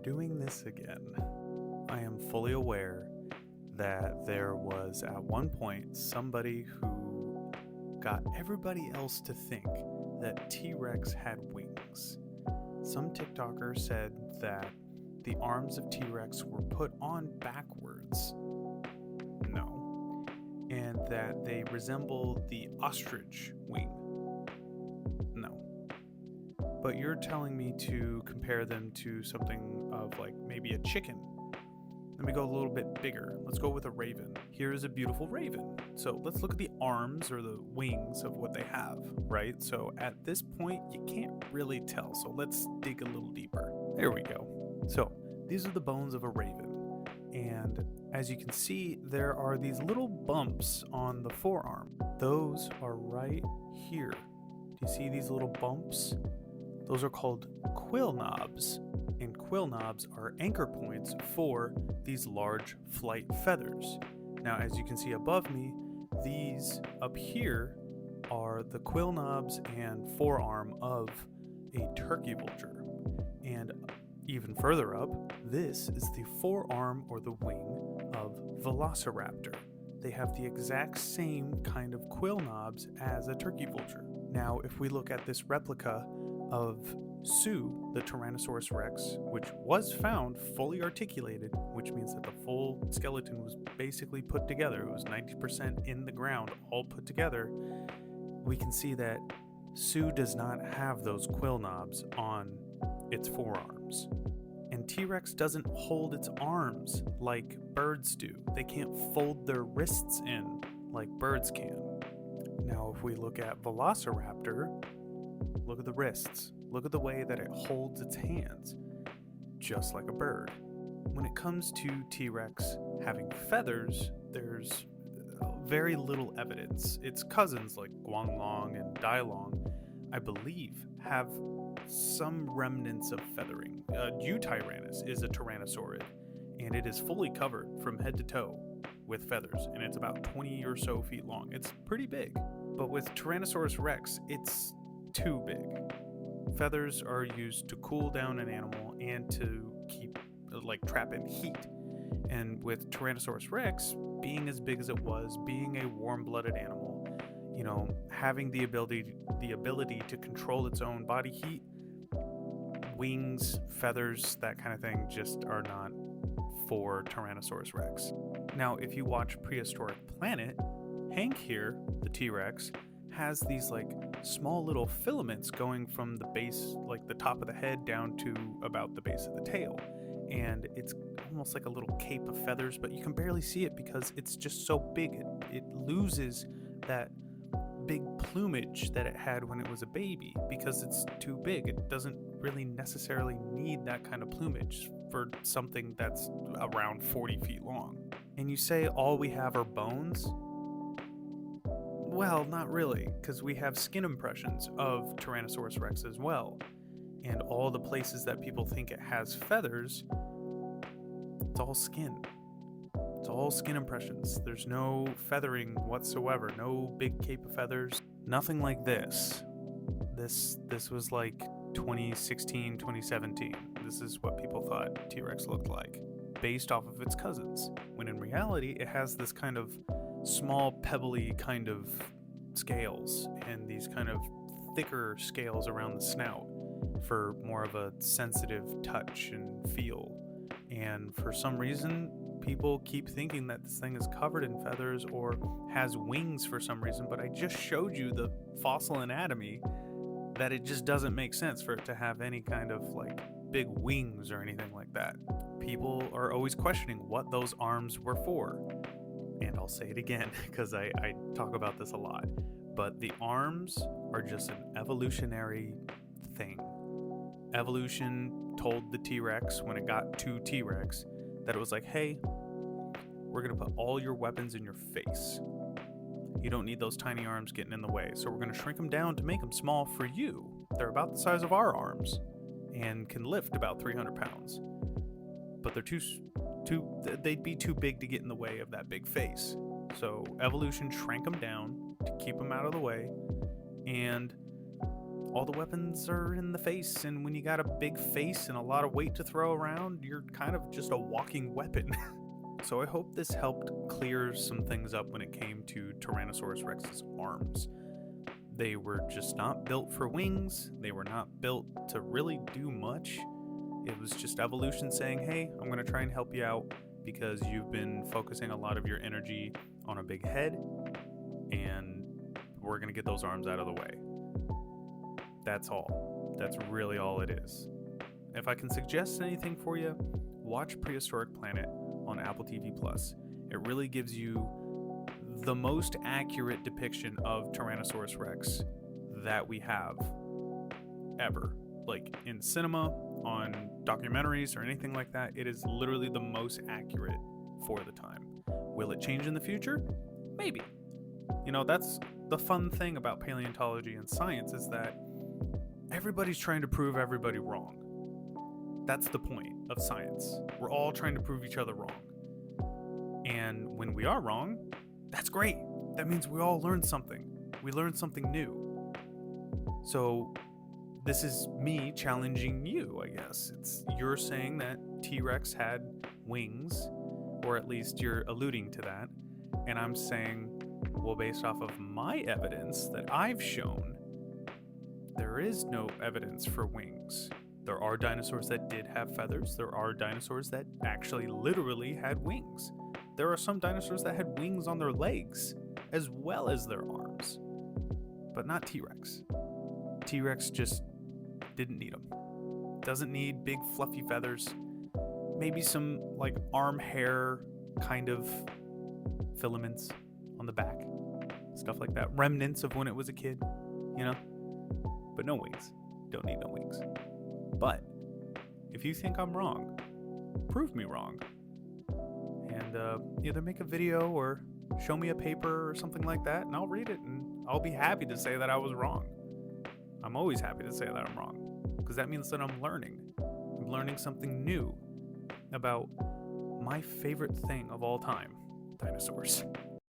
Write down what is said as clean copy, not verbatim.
doing this again. I am fully aware that there was at one point somebody who got everybody else to think that T-Rex had wings. Some TikToker said that the arms of T-Rex were put on backwards. No. And that they resemble the ostrich wing. No. But you're telling me to compare them to something of like maybe a chicken. Let me go a little bit bigger. Let's go with a raven. Here is a beautiful raven. So let's look at the arms or the wings of what they have, right? So at this point, you can't really tell. So let's dig a little deeper. There we go. So these are the bones of a raven. And as you can see, there are these little bumps on the forearm. Those are right here. Do you see these little bumps? Those are called quill knobs. And quill knobs are anchor points for these large flight feathers. Now, as you can see above me, these up here are the quill knobs and forearm of a turkey vulture. And even further up, this is the forearm or the wing of Velociraptor. They have the exact same kind of quill knobs as a turkey vulture. Now, if we look at this replica of Sue, the Tyrannosaurus Rex, which was found fully articulated, which means that the full skeleton was basically put together. It was 90% in the ground, all put together. We can see that Sue does not have those quill knobs on its forearms. And T-Rex doesn't hold its arms like birds do. They can't fold their wrists in like birds can. Now, if we look at Velociraptor, look at the wrists. Look at the way that it holds its hands, just like a bird. When it comes to T-Rex having feathers, there's very little evidence. Its cousins like Guanglong and Dailong, I believe, have some remnants of feathering. Eutyrannus is a tyrannosaurid, and it is fully covered from head to toe with feathers, and it's about 20 or so feet long. It's pretty big. But with Tyrannosaurus Rex, it's too big. Feathers are used to cool down an animal and to keep, trap in heat. And with Tyrannosaurus Rex, being as big as it was, being a warm-blooded animal, having the ability to control its own body heat, wings, feathers, that kind of thing just are not for Tyrannosaurus Rex. Now, if you watch Prehistoric Planet, Hank here, the T-Rex, has these small little filaments going from the base, the top of the head down to about the base of the tail. And it's almost like a little cape of feathers, but you can barely see it because it's just so big. It loses that big plumage that it had when it was a baby because it's too big. It doesn't really necessarily need that kind of plumage for something that's around 40 feet long. And you say all we have are bones? Well, not really, because we have skin impressions of Tyrannosaurus Rex as well. And all the places that people think it has feathers, it's all skin. It's all skin impressions. There's no feathering whatsoever, no big cape of feathers, nothing like this. This was like 2016, 2017. This is what people thought T-Rex looked like, based off of its cousins. When in reality, it has this kind of small, pebbly kind of scales and these kind of thicker scales around the snout for more of a sensitive touch and feel. And for some reason, people keep thinking that this thing is covered in feathers or has wings for some reason, but I just showed you the fossil anatomy that it just doesn't make sense for it to have any kind of big wings or anything like that. People are always questioning what those arms were for. And I'll say it again because I talk about this a lot, but the arms are just an evolutionary thing. Evolution told the T-Rex when it got to T-Rex that it was like, hey, we're going to put all your weapons in your face. You don't need those tiny arms getting in the way, so we're going to shrink them down to make them small for you. They're about the size of our arms and can lift about 300 pounds. But they're they'd be too big to get in the way of that big face. So evolution shrank them down to keep them out of the way, and all the weapons are in the face, and when you got a big face and a lot of weight to throw around, you're kind of just a walking weapon. So I hope this helped clear some things up when it came to Tyrannosaurus Rex's arms. They were just not built for wings. They were not built to really do much. It was just evolution saying, hey, I'm going to try and help you out because you've been focusing a lot of your energy on a big head, and we're going to get those arms out of the way. That's all. That's really all it is. If I can suggest anything for you, watch Prehistoric Planet on Apple TV+. It really gives you the most accurate depiction of Tyrannosaurus Rex that we have ever. Like in cinema, on documentaries, or anything like that, it is literally the most accurate for the time. Will it change in the future? Maybe. You know, that's the fun thing about paleontology and science, is that everybody's trying to prove everybody wrong. That's the point of science. We're all trying to prove each other wrong. And when we are wrong, that's great. That means we all learned something. We learned something new. So this is me challenging you, I guess. You're saying that T-Rex had wings, or at least you're alluding to that. And I'm saying, well, based off of my evidence that I've shown, there is no evidence for wings. There are dinosaurs that did have feathers. There are dinosaurs that actually literally had wings. There are some dinosaurs that had wings on their legs as well as their arms. But not T-Rex. T-Rex just didn't need them. Doesn't need big fluffy feathers. Maybe some like arm hair kind of filaments on the back. Stuff like that. Remnants of when it was a kid, you know? But no wings. Don't need no wings. But if you think I'm wrong, prove me wrong. And either make a video or show me a paper or something like that, and I'll read it, and I'll be happy to say that I was wrong. I'm always happy to say that I'm wrong, because that means that I'm learning. I'm learning something new about my favorite thing of all time, dinosaurs.